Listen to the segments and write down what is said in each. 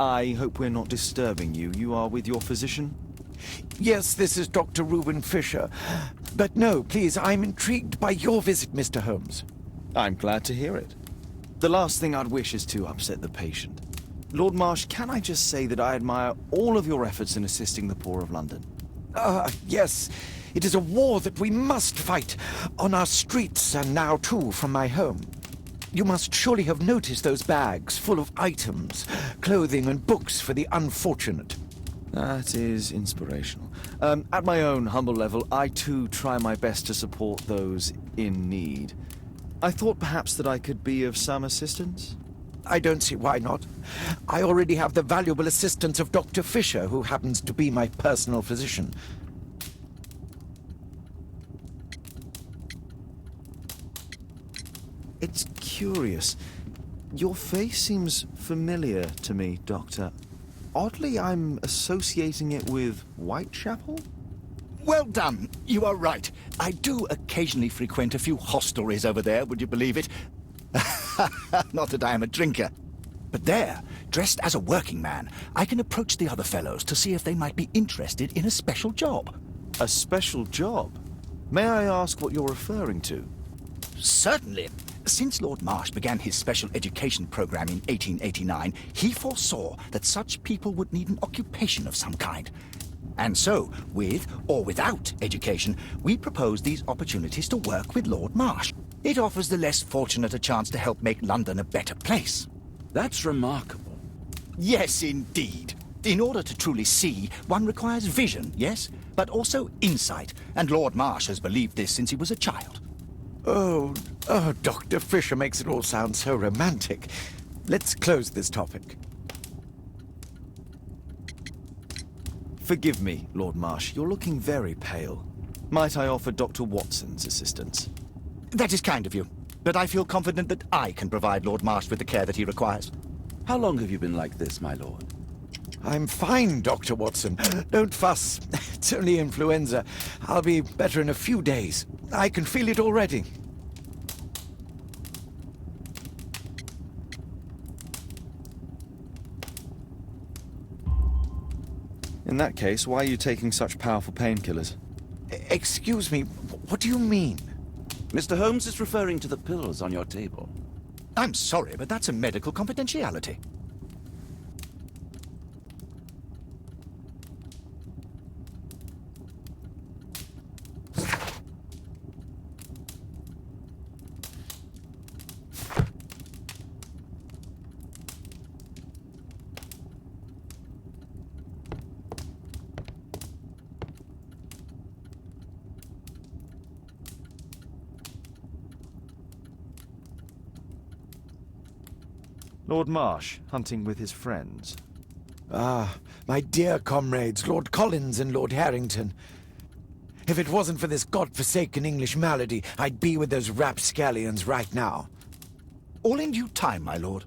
I hope we're not disturbing you. You are with your physician? Yes, this is Dr. Reuben Fisher. But no, please, I'm intrigued by your visit, Mr. Holmes. I'm glad to hear it. The last thing I'd wish is to upset the patient. Lord Marsh, can I just say that I admire all of your efforts in assisting the poor of London? Yes. It is a war that we must fight, on our streets and now too from my home. You must surely have noticed those bags full of items, clothing and books for the unfortunate. That is inspirational. At my own humble level, I too try my best to support those in need. I thought perhaps that I could be of some assistance. I don't see why not. I already have the valuable assistance of Dr. Fisher, who happens to be my personal physician. It's curious. Your face seems familiar to me, Doctor. Oddly, I'm associating it with Whitechapel? Well done. You are right. I do occasionally frequent a few hostelries over there, would you believe it? Not that I am a drinker. But there, dressed as a working man, I can approach the other fellows to see if they might be interested in a special job. A special job? May I ask what you're referring to? Certainly. Since Lord Marsh began his special education program in 1889, he foresaw that such people would need an occupation of some kind. And so, with or without education, we propose these opportunities to work with Lord Marsh. It offers the less fortunate a chance to help make London a better place. That's remarkable. Yes, indeed. In order to truly see, one requires vision, yes, but also insight, and Lord Marsh has believed this since he was a child. Oh, Dr. Fisher makes it all sound so romantic. Let's close this topic. Forgive me, Lord Marsh. You're looking very pale. Might I offer Dr. Watson's assistance? That is kind of you, but I feel confident that I can provide Lord Marsh with the care that he requires. How long have you been like this, my lord? I'm fine, Dr. Watson. Don't fuss. It's only influenza. I'll be better in a few days. I can feel it already. In that case, why are you taking such powerful painkillers? Excuse me, what do you mean? Mr. Holmes is referring to the pills on your table. I'm sorry, but that's a medical confidentiality. Lord Marsh, hunting with his friends. Ah, my dear comrades, Lord Collins and Lord Harrington. If it wasn't for this godforsaken English malady, I'd be with those rapscallions right now. All in due time, my lord.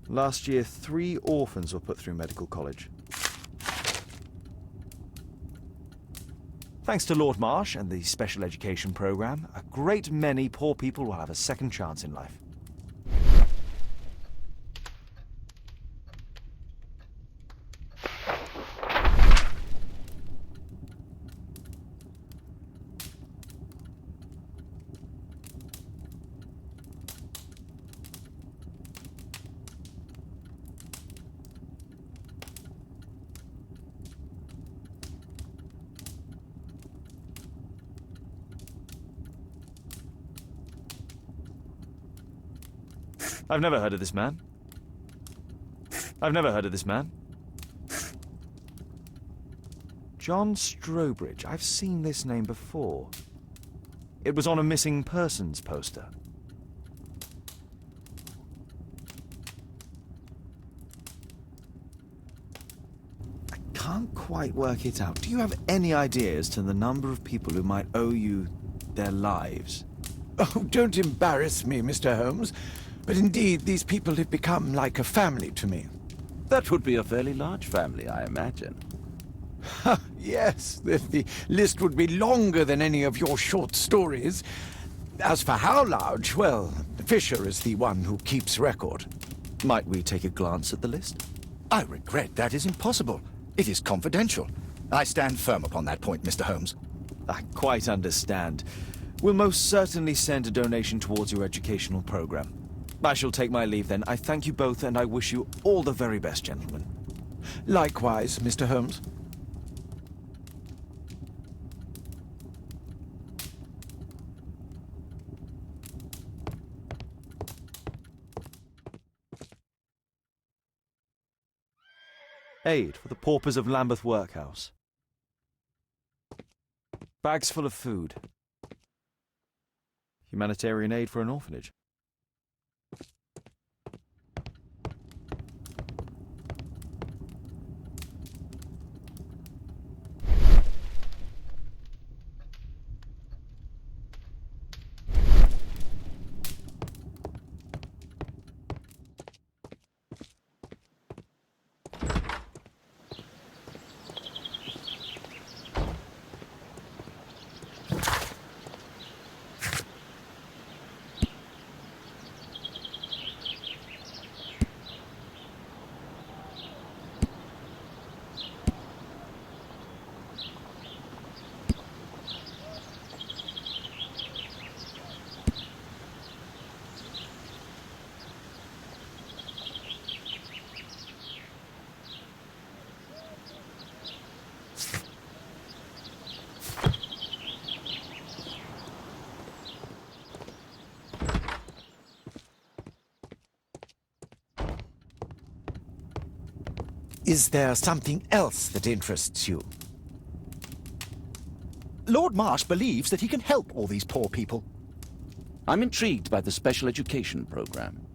Last year, 3 orphans were put through medical college. Thanks to Lord Marsh and the special education program, a great many poor people will have a second chance in life. I've never heard of this man. John Strobridge. I've seen this name before. It was on a missing persons poster. I can't quite work it out. Do you have any idea as to the number of people who might owe you their lives? Oh, don't embarrass me, Mr. Holmes. But indeed, these people have become like a family to me. That would be a fairly large family, I imagine. Yes, the list would be longer than any of your short stories. As for how large, well, Fisher is the one who keeps record. Might we take a glance at the list? I regret that is impossible. It is confidential. I stand firm upon that point, Mr. Holmes. I quite understand. We'll most certainly send a donation towards your educational program. I shall take my leave then. I thank you both, and I wish you all the very best, gentlemen. Likewise, Mr. Holmes. Aid for the paupers of Lambeth Workhouse. Bags full of food. Humanitarian aid for an orphanage. Is there something else that interests you? Lord Marsh believes that he can help all these poor people. I'm intrigued by the special education program.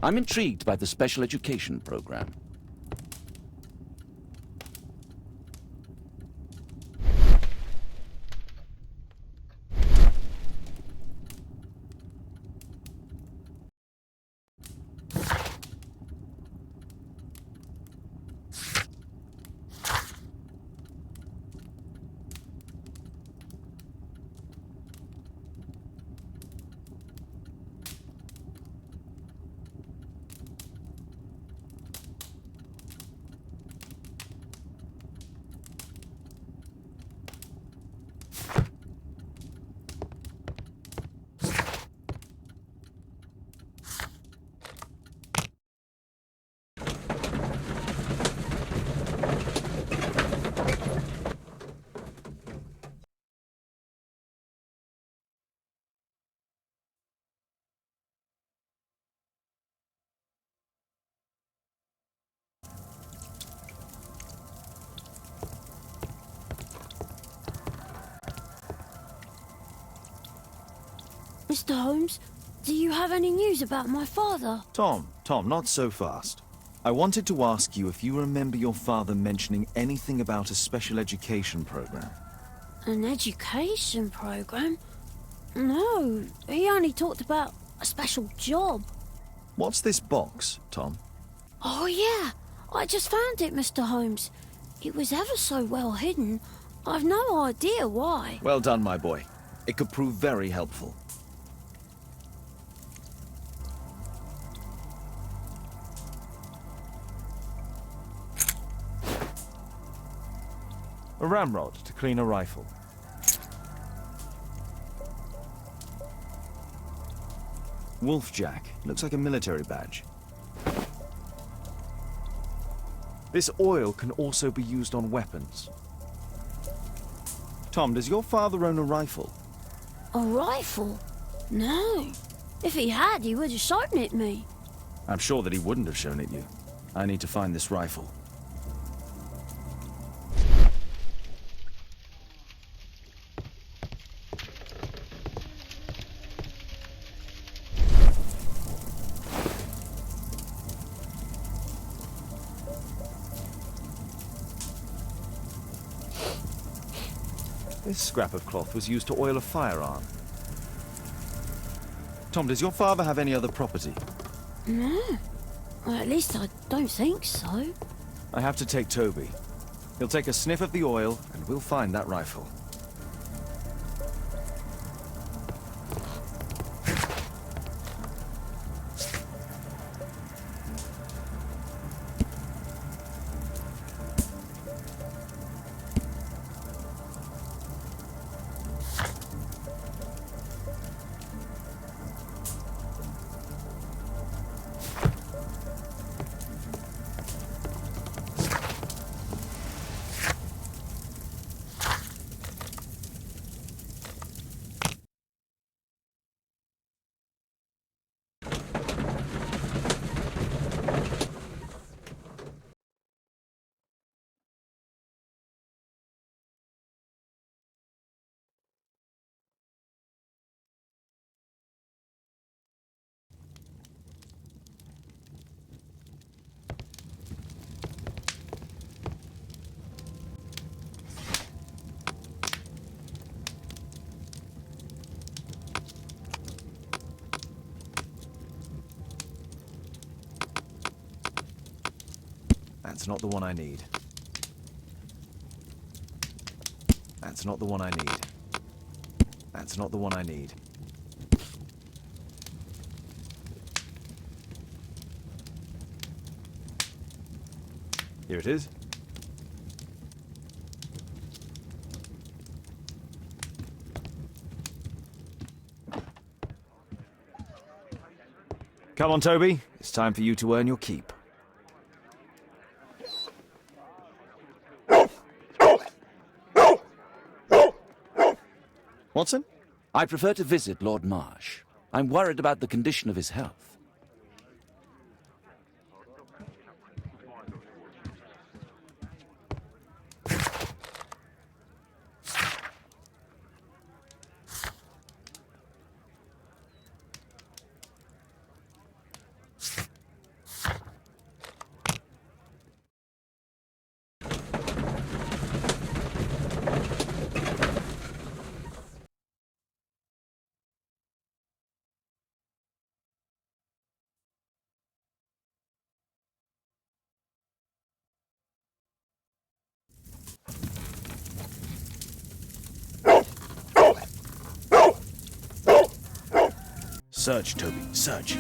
I'm intrigued by the special education program. Mr. Holmes, do you have any news about my father? Tom, not so fast. I wanted to ask you if you remember your father mentioning anything about a special education program. An education program? No, he only talked about a special job. What's this box, Tom? Oh yeah, I just found it, Mr. Holmes. It was ever so well hidden. I've no idea why. Well done, my boy. It could prove very helpful. A ramrod to clean a rifle. Wolfjack. Looks like a military badge. This oil can also be used on weapons. Tom, does your father own a rifle? A rifle? No. If he had, he would have shown it me. I'm sure that he wouldn't have shown it you. I need to find this rifle. This scrap of cloth was used to oil a firearm. Tom, does your father have any other property? No. Well, at least I don't think so. I have to take Toby. He'll take a sniff of the oil, and we'll find that rifle. That's not the one I need. That's not the one I need. That's not the one I need. Here it is. Come on, Toby. It's time for you to earn your keep. Watson? I prefer to visit Lord Marsh. I'm worried about the condition of his health. Search, Toby, search.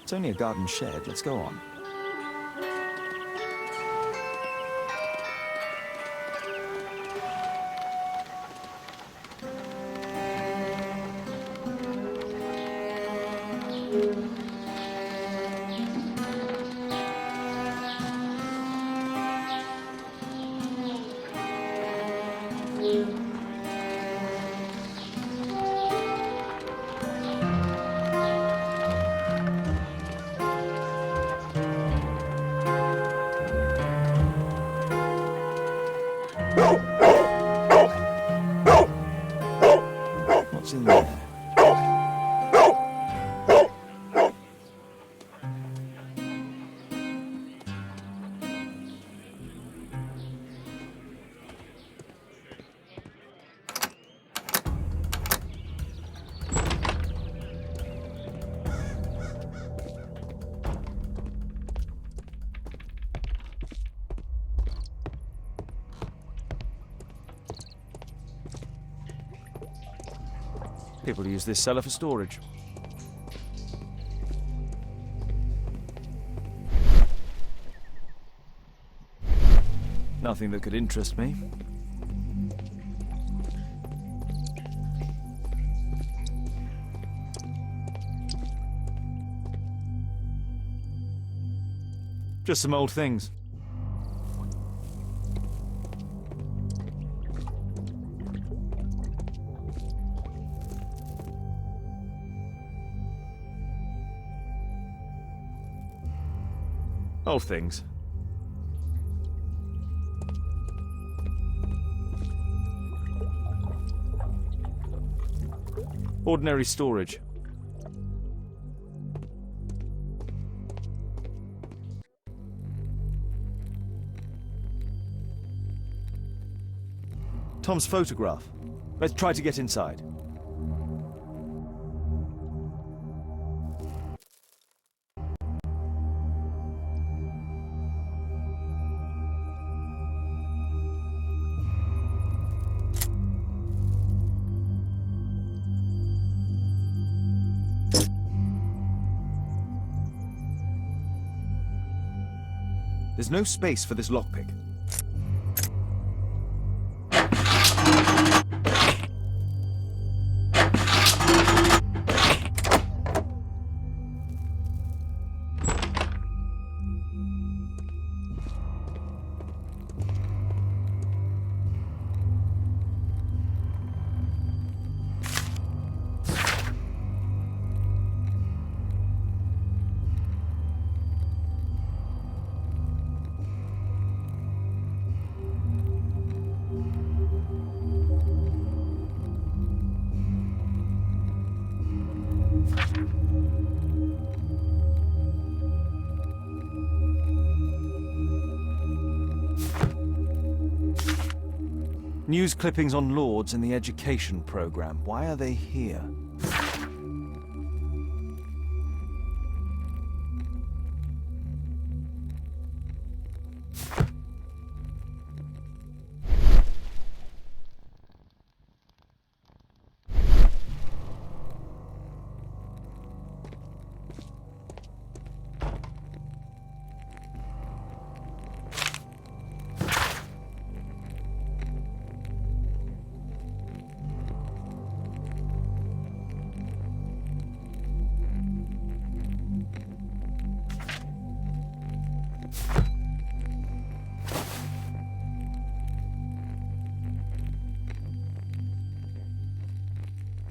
It's only a garden shed. Let's go on. What's in there? People use this cellar for storage. Nothing that could interest me. Just some old things. Old things. Ordinary storage. Tom's photograph. Let's try to get inside. There's no space for this lockpick. News clippings on Lords in the education program. Why are they here?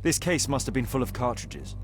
This case must have been full of cartridges.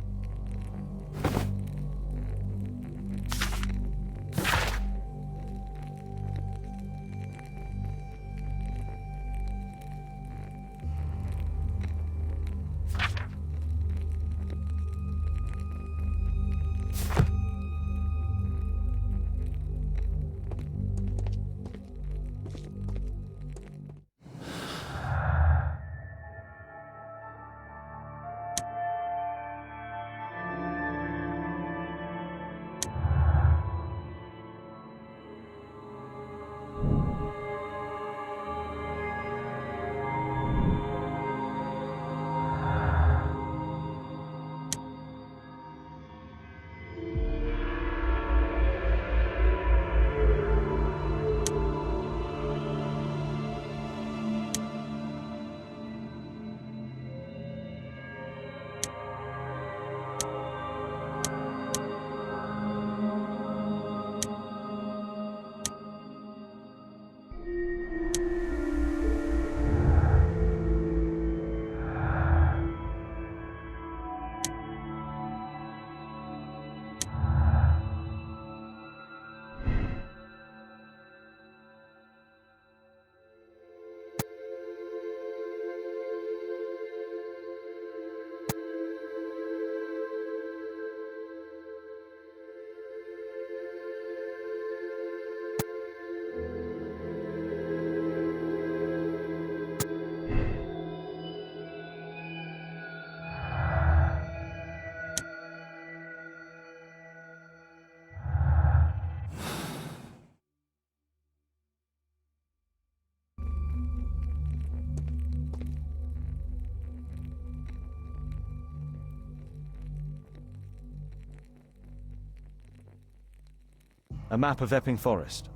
A map of Epping Forest.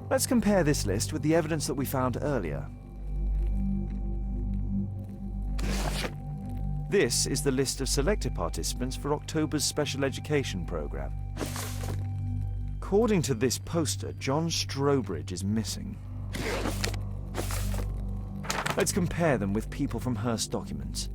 Let's compare this list with the evidence that we found earlier. This is the list of selected participants for October's special education program. According to this poster, John Strobridge is missing. Let's compare them with people from Hearst documents.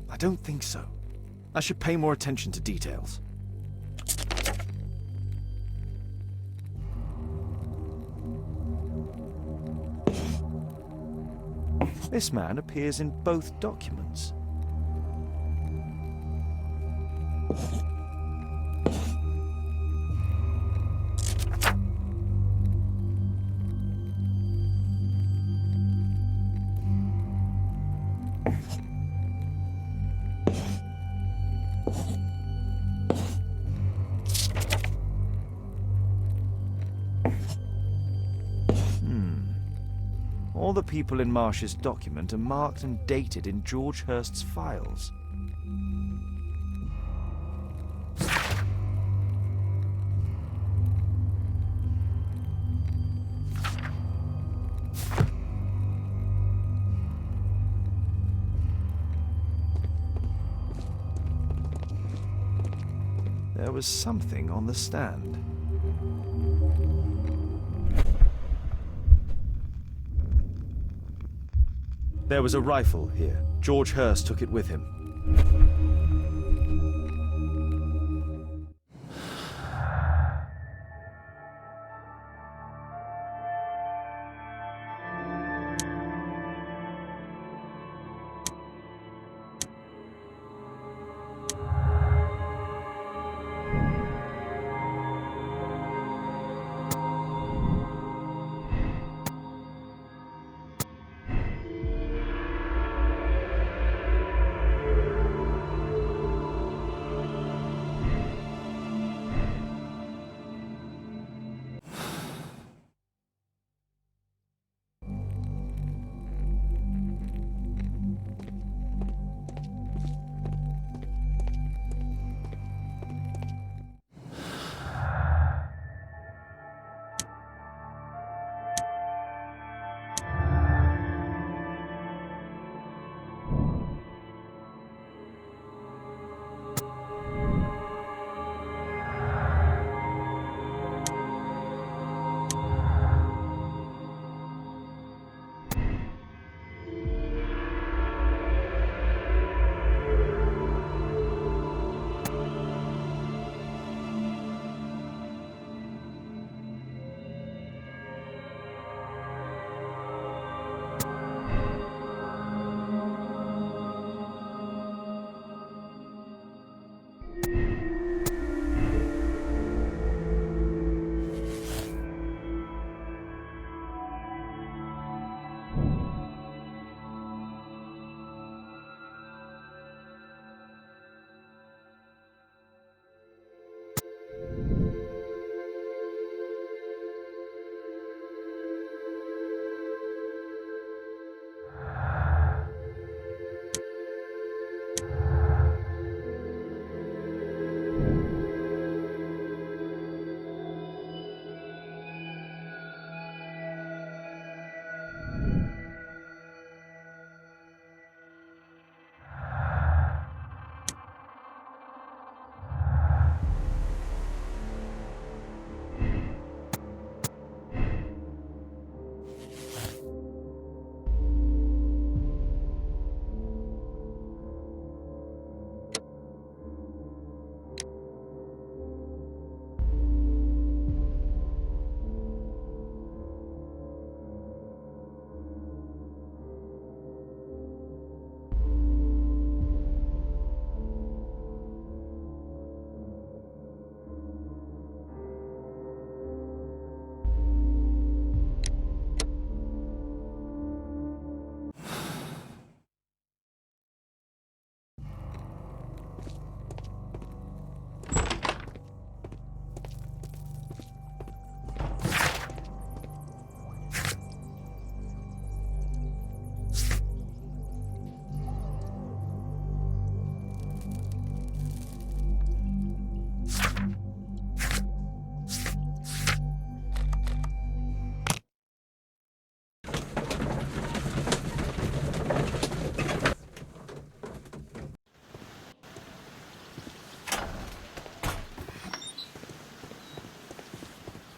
I don't think so. I should pay more attention to details. This man appears in both documents. All the people in Marsh's document are marked and dated in George Hurst's files. There was something on the stand. There was a rifle here. George Hurst took it with him.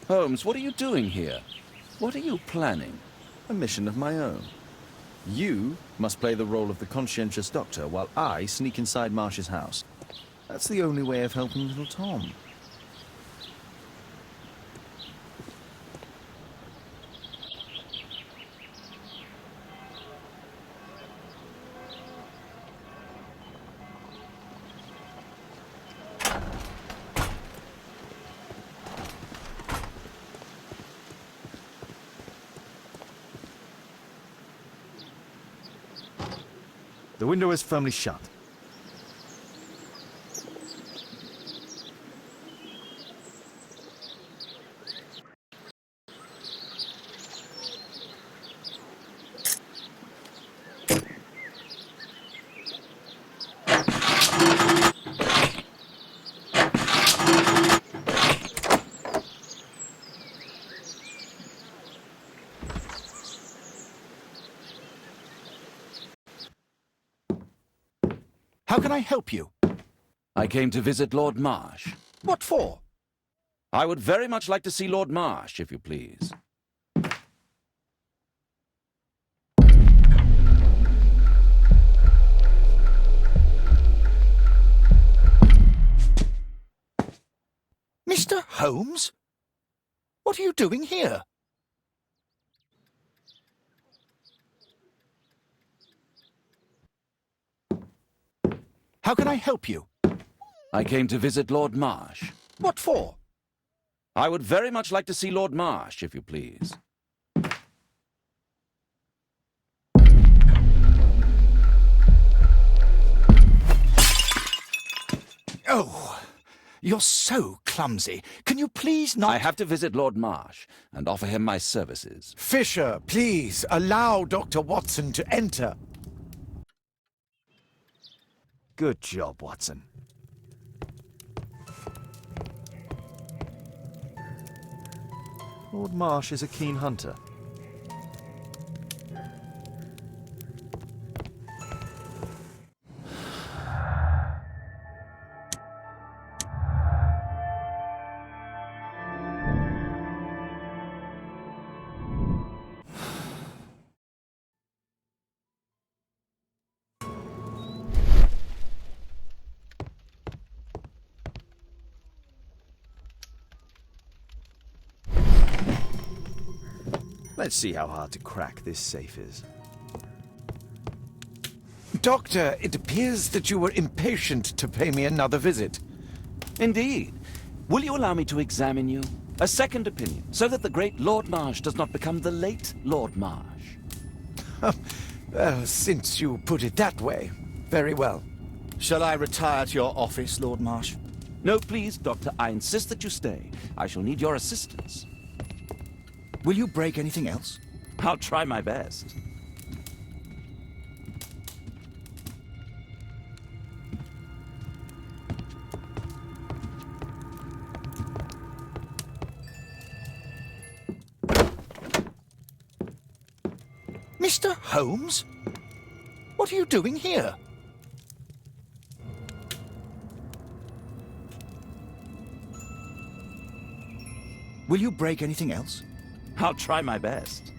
Holmes, what are you doing here? What are you planning? A mission of my own. You must play the role of the conscientious doctor while I sneak inside Marsh's house. That's the only way of helping little Tom. The window is firmly shut. How can I help you? I came to visit Lord Marsh. What for? I would very much like to see Lord Marsh, if you please. Mr. Holmes? What are you doing here? How can I help you? I came to visit Lord Marsh. What for? I would very much like to see Lord Marsh, if you please. Oh, you're so clumsy. Can you please not— I have to visit Lord Marsh and offer him my services. Fisher, please, allow Dr. Watson to enter. Good job, Watson. Lord Marsh is a keen hunter. Let's see how hard to crack this safe is. Doctor, it appears that you were impatient to pay me another visit. Indeed. Will you allow me to examine you? A second opinion, so that the great Lord Marsh does not become the late Lord Marsh. Well, since you put it that way, very well. Shall I retire to your office, Lord Marsh? No, please, Doctor. I insist that you stay. I shall need your assistance. Will you break anything else? I'll try my best. Mr. Holmes? What are you doing here? Will you break anything else? I'll try my best.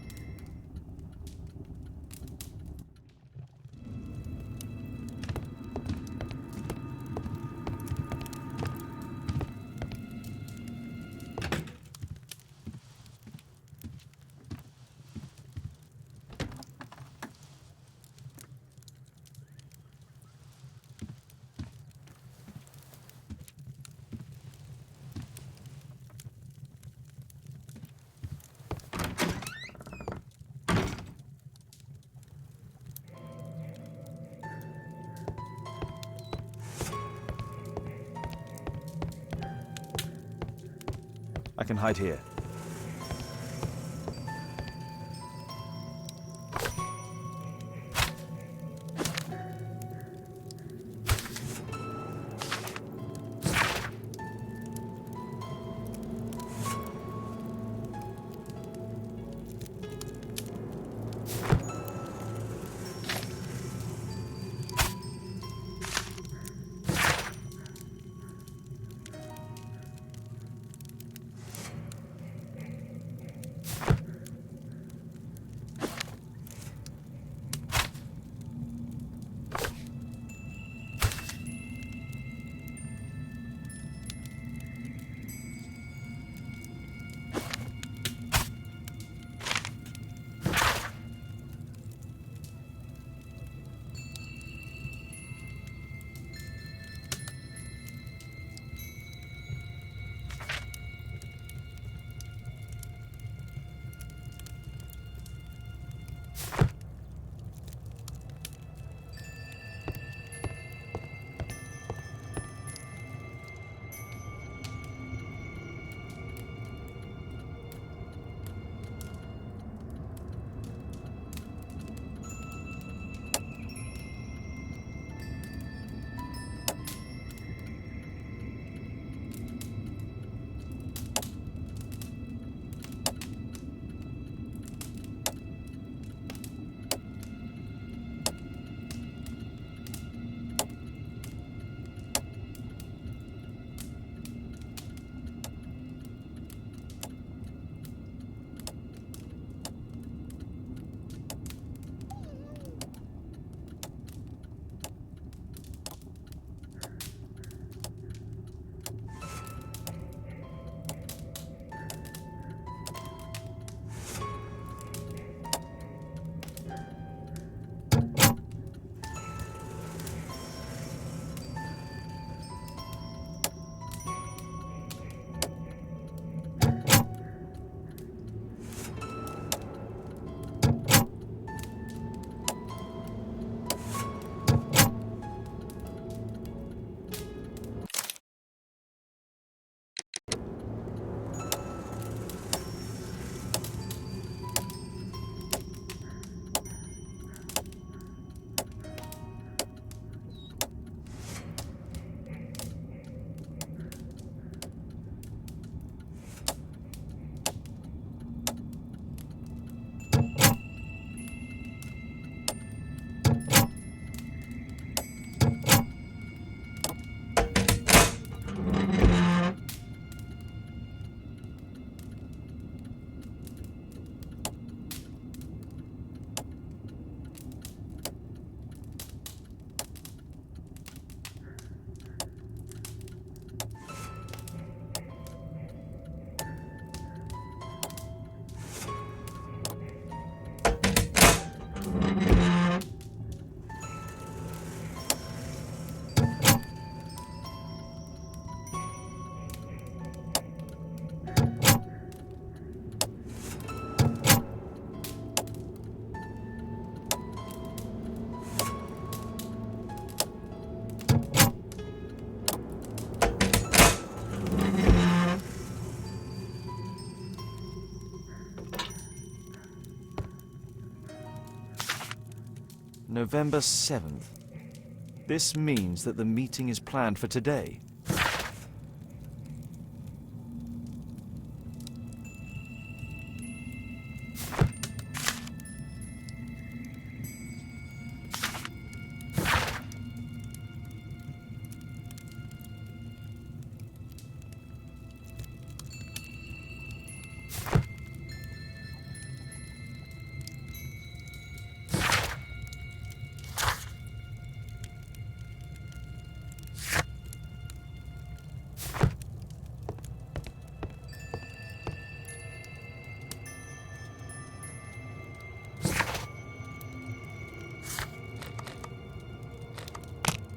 I can hide here. November 7th. This means that the meeting is planned for today.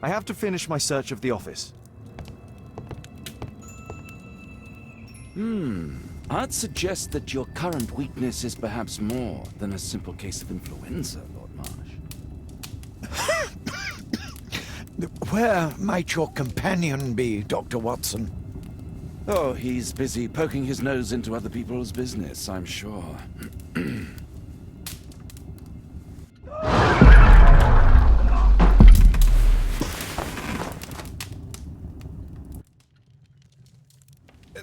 I have to finish my search of the office. I'd suggest that your current weakness is perhaps more than a simple case of influenza, Lord Marsh. Where might your companion be, Dr. Watson? Oh, he's busy poking his nose into other people's business, I'm sure.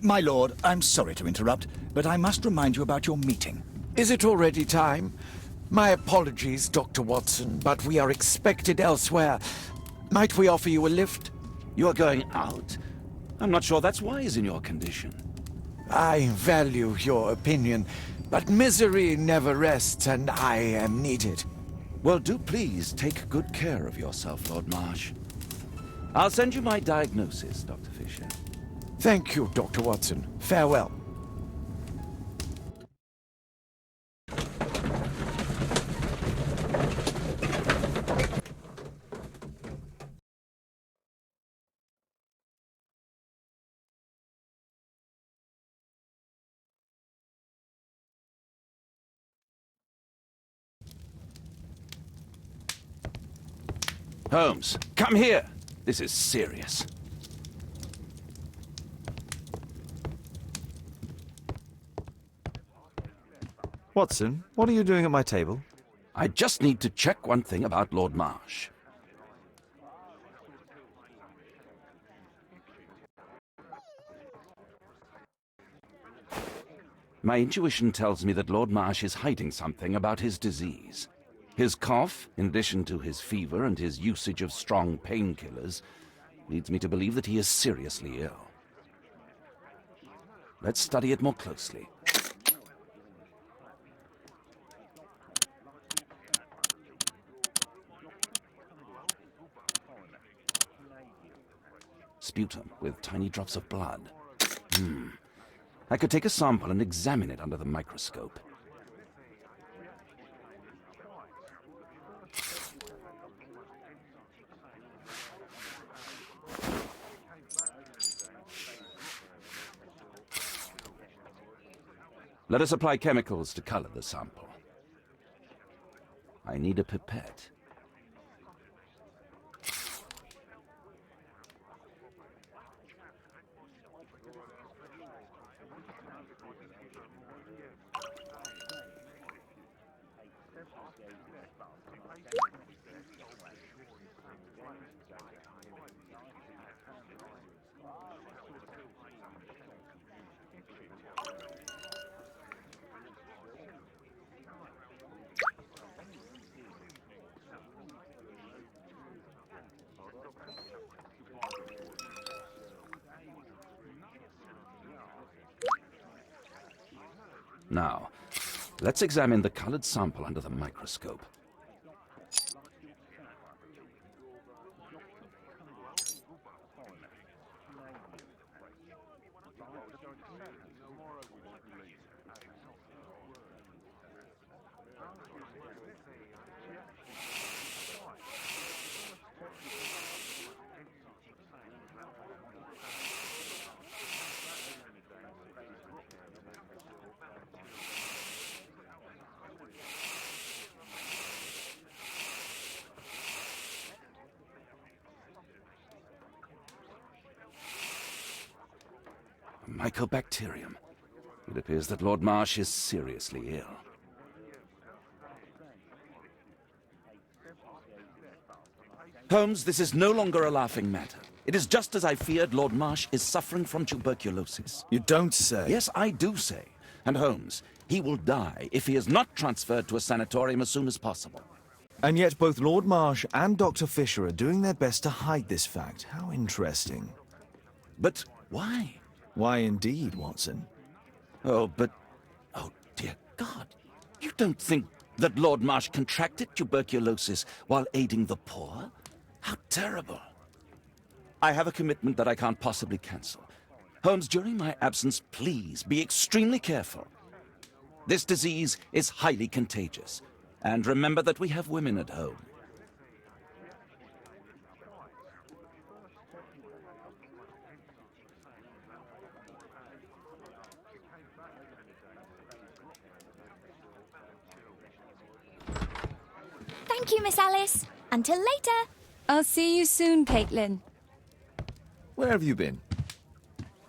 My lord, I'm sorry to interrupt, but I must remind you about your meeting. Is it already time? My apologies, Dr. Watson, but we are expected elsewhere. Might we offer you a lift? You're going out? I'm not sure that's wise in your condition. I value your opinion, but misery never rests, and I am needed. Well, do please take good care of yourself, Lord Marsh. I'll send you my diagnosis, Dr. Fisher. Thank you, Dr. Watson. Farewell. Holmes, come here! This is serious. Watson, what are you doing at my table? I just need to check one thing about Lord Marsh. My intuition tells me that Lord Marsh is hiding something about his disease. His cough, in addition to his fever and his usage of strong painkillers, leads me to believe that he is seriously ill. Let's study it more closely. Sputum with tiny drops of blood. I could take a sample and examine it under the microscope. Let us apply chemicals to color the sample. I need a pipette. Now, let's examine the colored sample under the microscope. Mycobacterium. It appears that Lord Marsh is seriously ill. Holmes, this is no longer a laughing matter. It is just as I feared. Lord Marsh is suffering from tuberculosis. You don't say. Yes, I do say. And Holmes, he will die if he is not transferred to a sanatorium as soon as possible. And yet both Lord Marsh and Dr. Fisher are doing their best to hide this fact. How interesting. But why? Why indeed, Watson? Oh, but... Oh, dear God. You don't think that Lord Marsh contracted tuberculosis while aiding the poor? How terrible. I have a commitment that I can't possibly cancel. Holmes, during my absence, please be extremely careful. This disease is highly contagious. And remember that we have women at home. Thank you, Miss Alice. Until later. I'll see you soon, Caitlin. Where have you been?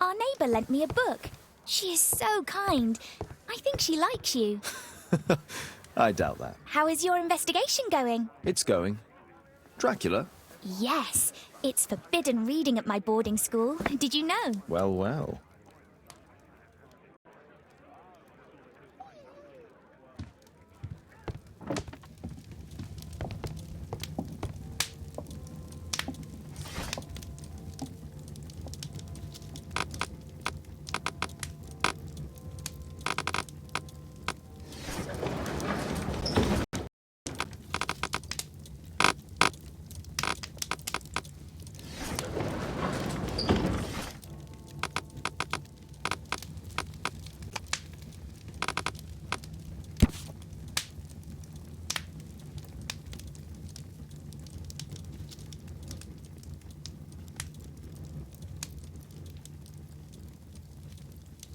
Our neighbour lent me a book. She is so kind. I think she likes you. I doubt that. How is your investigation going? It's going. Dracula? Yes, it's forbidden reading at my boarding school. Did you know? Well, well.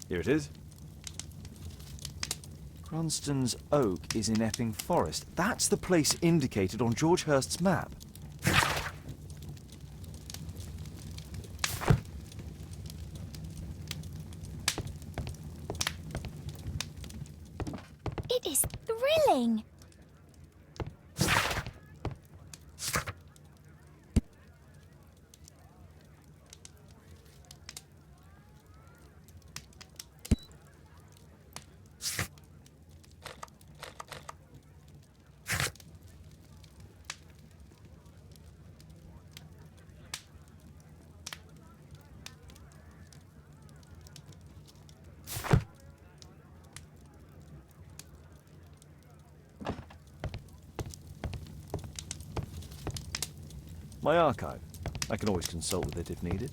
Here it is. Cranston's Oak is in Epping Forest. That's the place indicated on George Hurst's map. It is thrilling. My archive. I can always consult with it if needed.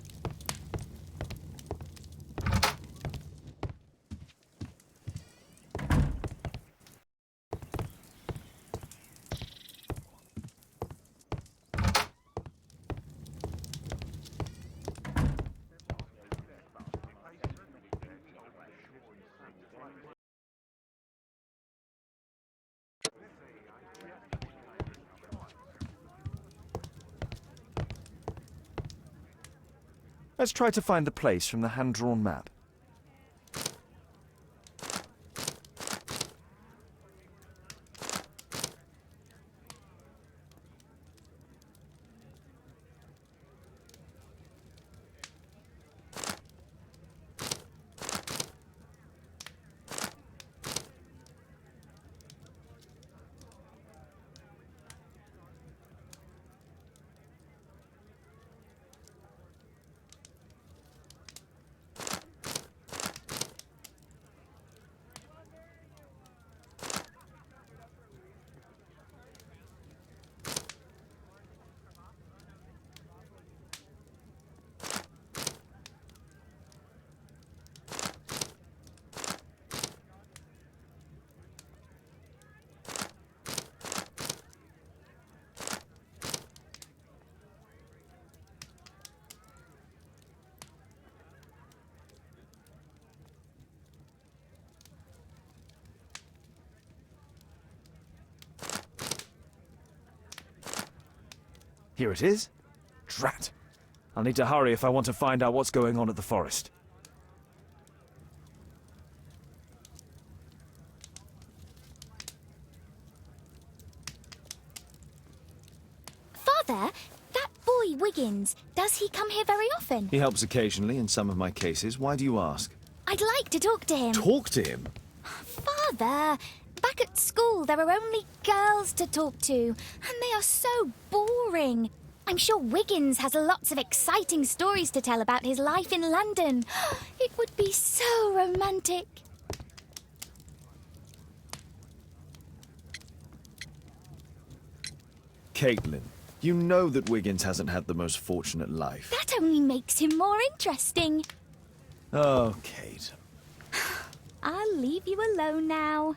Let's try to find the place from the hand-drawn map. Here it is. Drat. I'll need to hurry if I want to find out what's going on at the forest. Father, Wiggins. Does he come here very often? He helps occasionally in some of my cases. Why do you ask? I'd like to talk to him. Talk to him? Father, back at school there are only girls to talk to, and they are so boring. I'm sure Wiggins has lots of exciting stories to tell about his life in London. It would be so romantic. Caitlin, you know that Wiggins hasn't had the most fortunate life. That only makes him more interesting. Oh, Kate. I'll leave you alone now.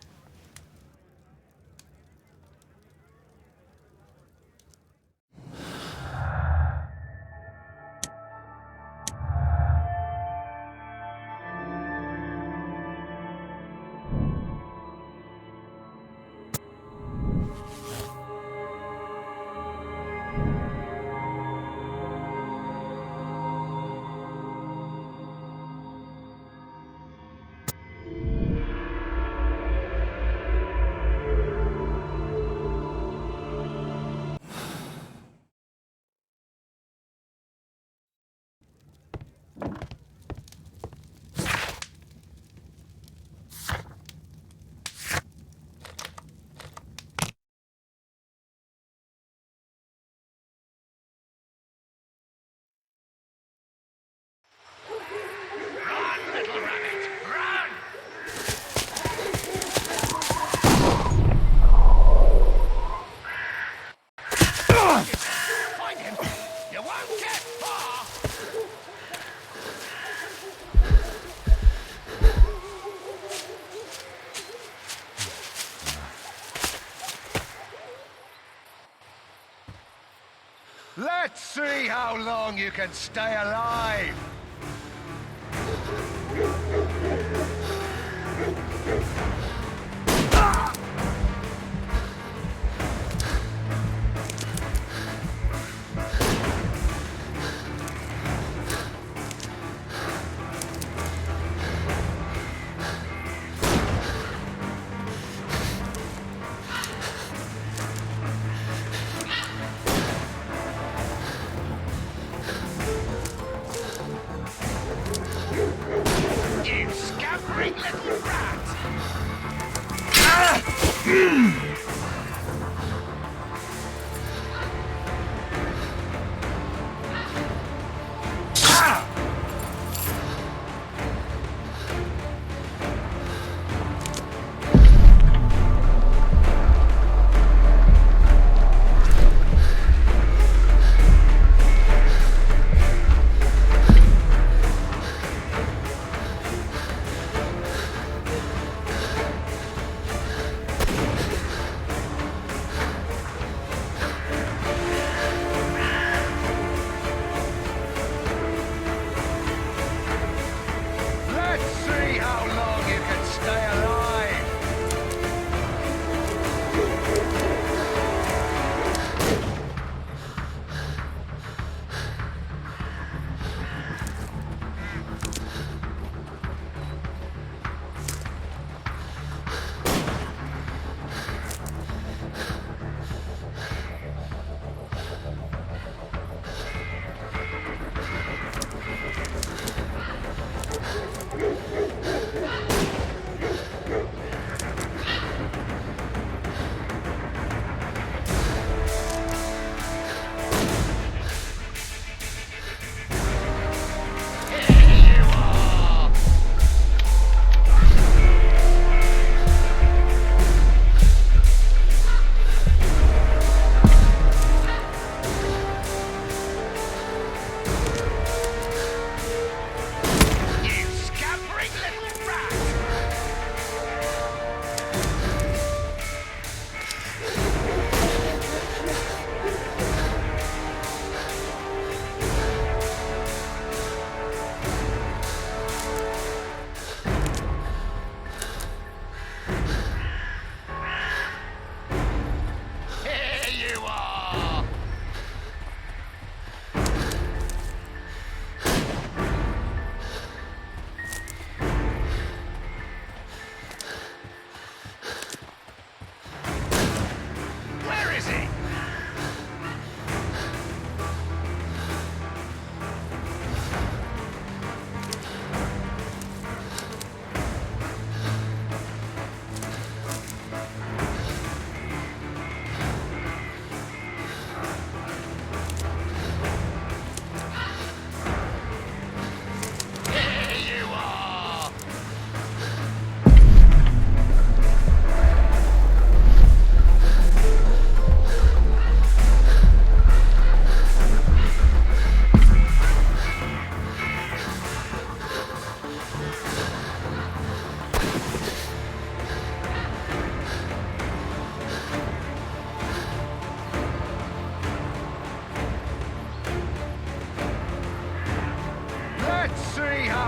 Let's see how long you can stay alive! You scampering little rat!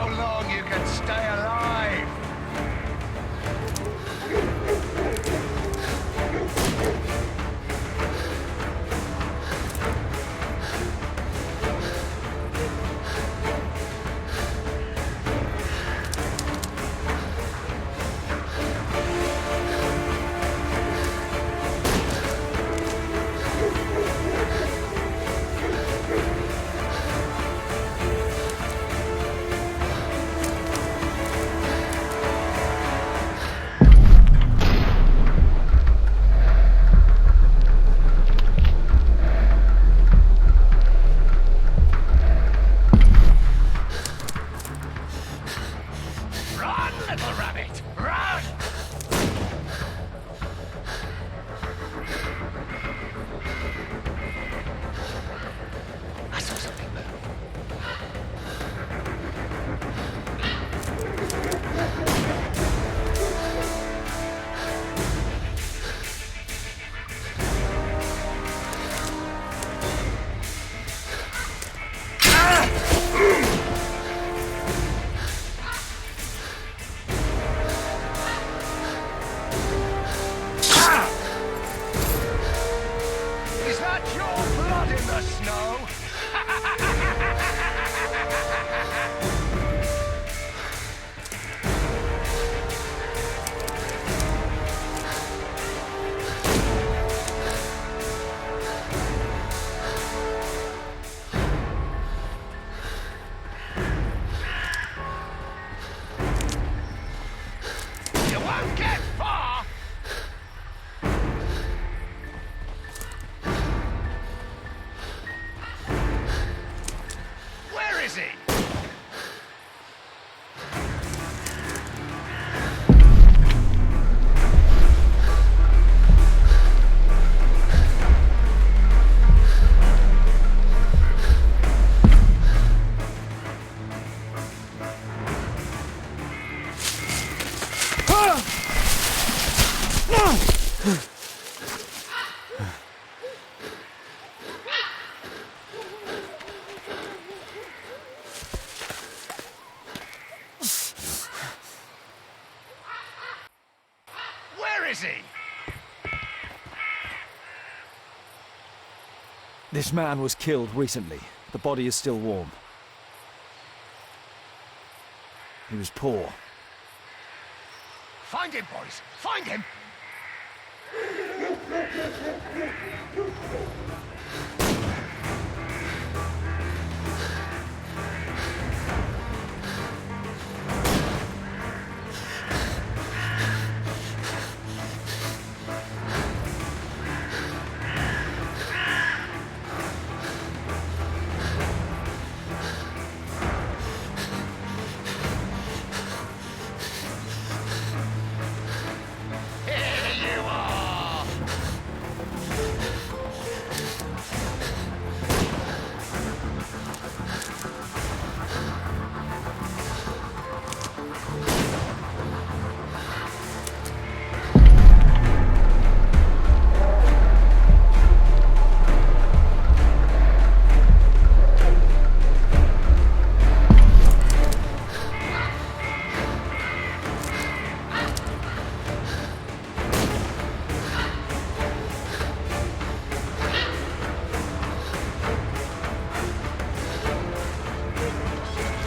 how long you can stay alive. Run, little rabbit, run! I saw something move. Is that your blood in the snow? You won't get far! Where is he? Where is he? This man was killed recently. The body is still warm. He was poor. Find him, boys! Find him! Here you are!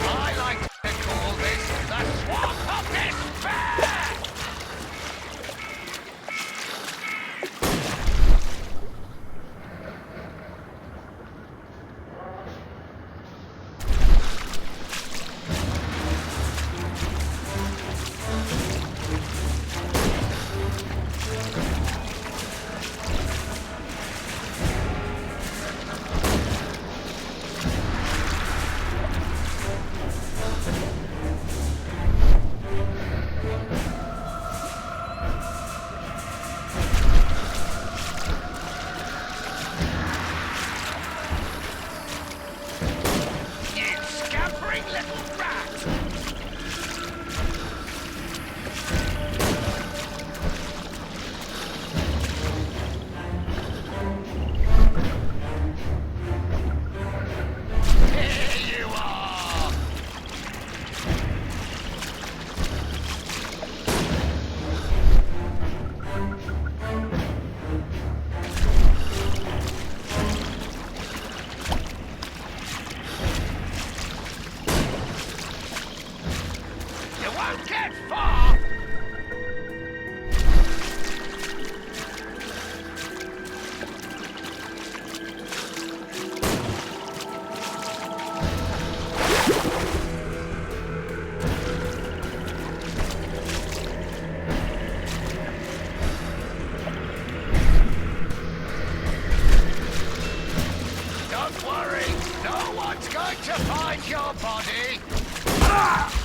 I like to call this the Swamp of Despair! You scampering little rat! Here you are! won't get far! Don't worry, no one's going to find your body! Ah!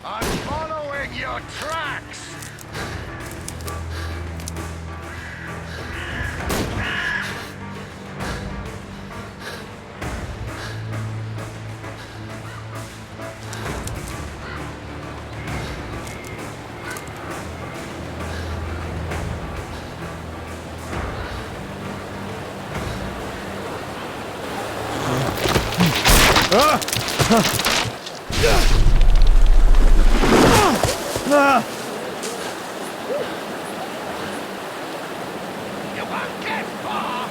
I'm following your tracks! You won't get far!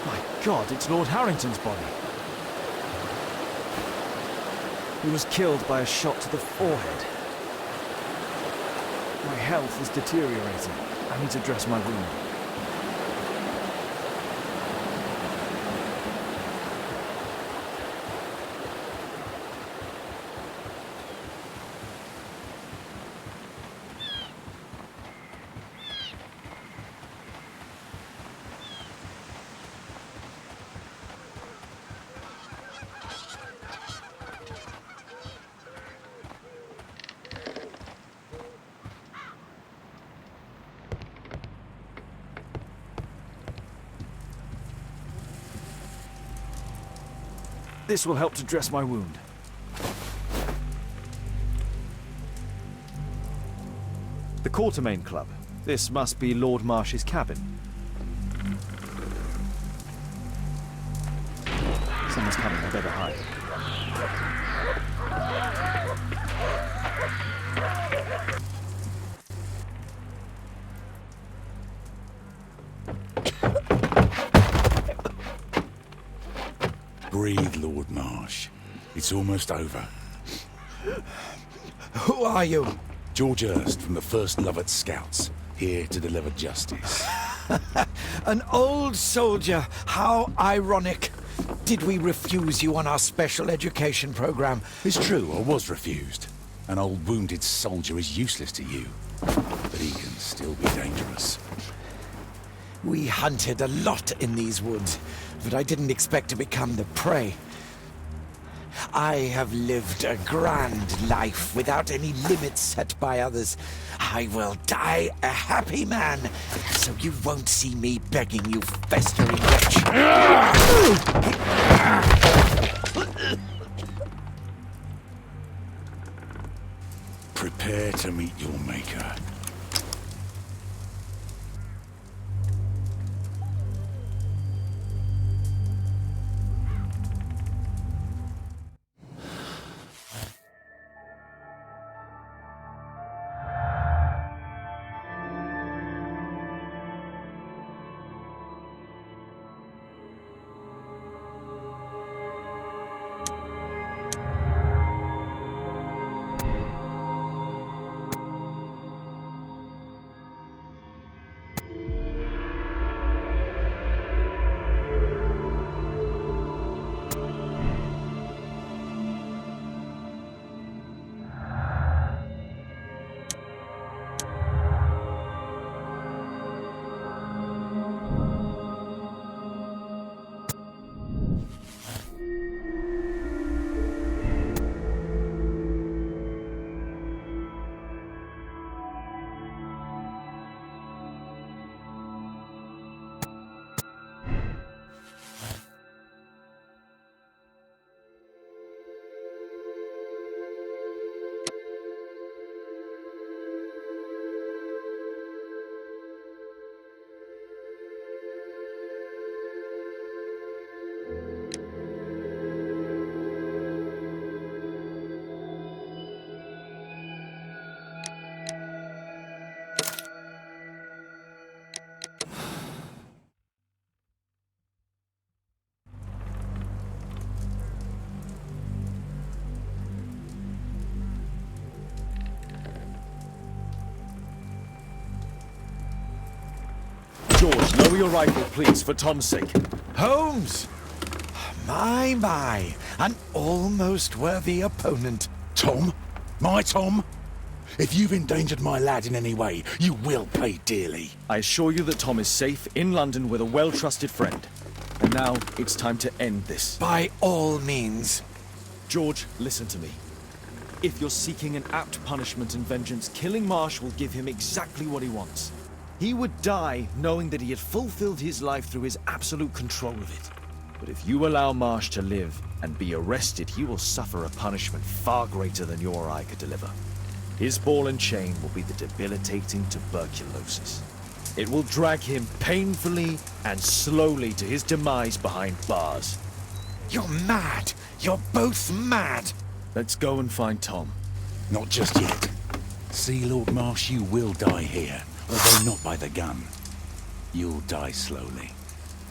My God, it's Lord Harrington's body. He was killed by a shot to the forehead. My health is deteriorating. I need to dress my wound. This will help to dress my wound. The Quartermain Club. This must be Lord Marsh's cabin. Someone's coming, I better hide. Breathe, Lord Marsh. It's almost over. Who are you? George Hurst from the 1st Lovett Scouts, here to deliver justice. An old soldier. How ironic. Did we refuse you on our special education program? It's true, I was refused. An old wounded soldier is useless to you, but he can still be dangerous. We hunted a lot in these woods, but I didn't expect to become the prey. I have lived a grand life without any limits set by others. I will die a happy man, so you won't see me begging you, festering wretch. Prepare to meet your maker. George, lower your rifle, please, for Tom's sake. Holmes! My, an almost worthy opponent. Tom? My Tom? If you've endangered my lad in any way, you will pay dearly. I assure you that Tom is safe in London with a well-trusted friend. And now it's time to end this. By all means. George, listen to me. If you're seeking an apt punishment and vengeance, killing Marsh will give him exactly what he wants. He would die knowing that he had fulfilled his life through his absolute control of it. But if you allow Marsh to live and be arrested, he will suffer a punishment far greater than your eye could deliver. His ball and chain will be the debilitating tuberculosis. It will drag him painfully and slowly to his demise behind bars. You're mad. You're both mad. Let's go and find Tom. Not just yet. See, Lord Marsh, you will die here, although not by the gun. You'll die slowly.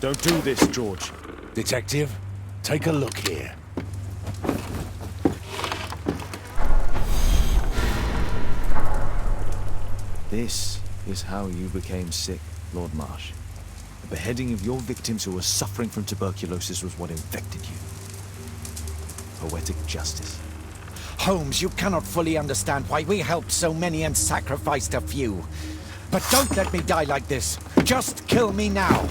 Don't do this, George. Detective, take a look here. This is how you became sick, Lord Marsh. The beheading of your victims who were suffering from tuberculosis was what infected you. Poetic justice. Holmes, you cannot fully understand why we helped so many and sacrificed a few. But don't let me die like this. Just kill me now.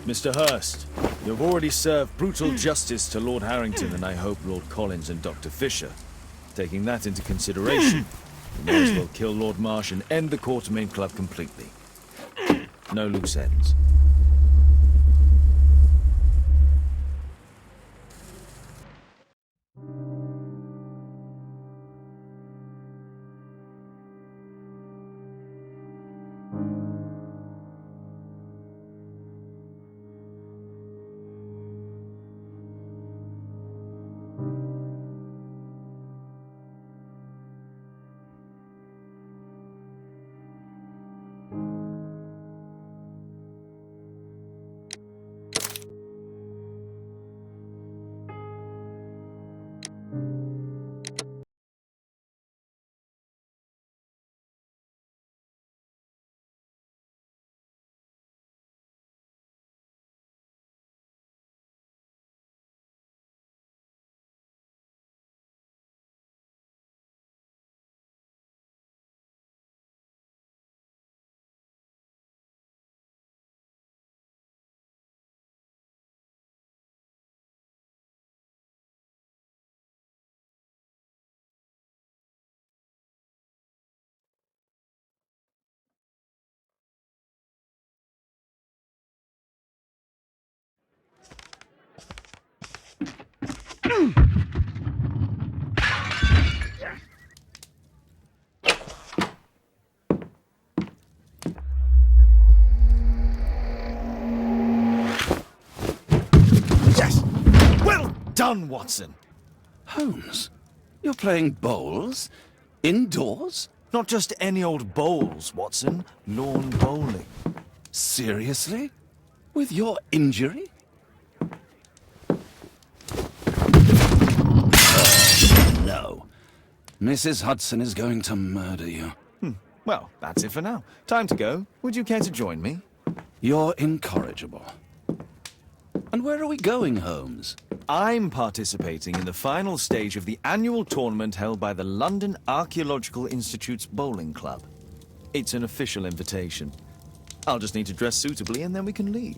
Mr. Hurst, you've already served brutal justice to Lord Harrington and I hope Lord Collins and Dr. Fisher. Taking that into consideration, you may as well kill Lord Marsh and end the Quartermain Club completely. No loose ends. Yes! Well done, Watson! Holmes, you're playing bowls? Indoors? Not just any old bowls, Watson. Lawn bowling. Seriously? With your injury? No. Mrs. Hudson is going to murder you. Well, that's it for now. Time to go. Would you care to join me? You're incorrigible. And where are we going, Holmes? I'm participating in the final stage of the annual tournament held by the London Archaeological Institute's bowling club. It's an official invitation. I'll just need to dress suitably and then we can leave.